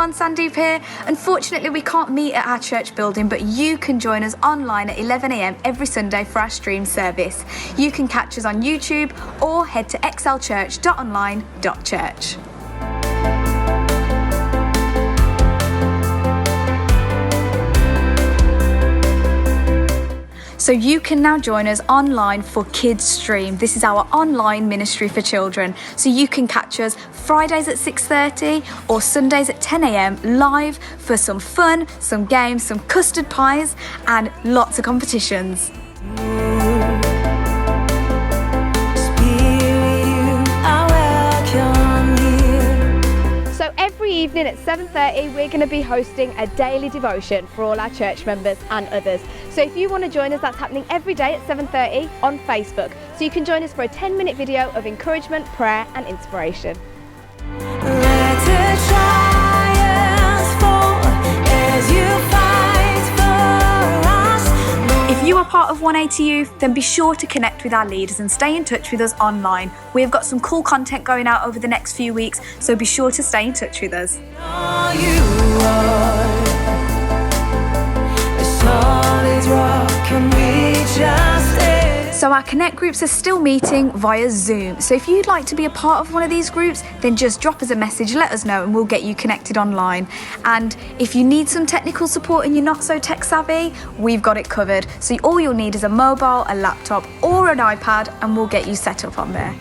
everyone, Sandeep here. Unfortunately, we can't meet at our church building, but you can join us online at 11 a.m. every Sunday for our stream service. You can catch us on YouTube or head to xlchurch.online.church. So you can now join us online for Kids Stream. This is our online ministry for children. So you can catch us Fridays at 6:30 or Sundays at 10 a.m. live for some fun, some games, some custard pies and lots of competitions. So every evening at 7:30 we're going to be hosting a daily devotion for all our church members and others. So if you want to join us, that's happening every day at 7:30 on Facebook. So you can join us for a 10-minute video of encouragement, prayer and inspiration. If you are part of 180 Youth, then be sure to connect with our leaders and stay in touch with us online. We've got some cool content going out over the next few weeks, so be sure to stay in touch with us. So our Connect groups are still meeting via Zoom. So if you'd like to be a part of one of these groups, then just drop us a message, let us know, and we'll get you connected online. And if you need some technical support and you're not so tech savvy, we've got it covered. So all you'll need is a mobile, a laptop, or an iPad, and we'll get you set up on there.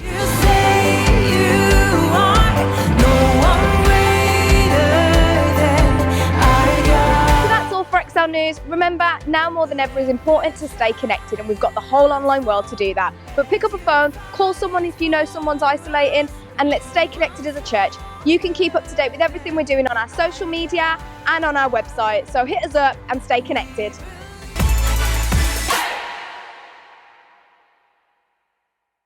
XL News. Remember, now more than ever is important to stay connected, and we've got the whole online world to do that. But pick up a phone, call someone if you know someone's isolating, and let's stay connected as a church. You can keep up to date with everything we're doing on our social media and on our website, so hit us up and stay connected.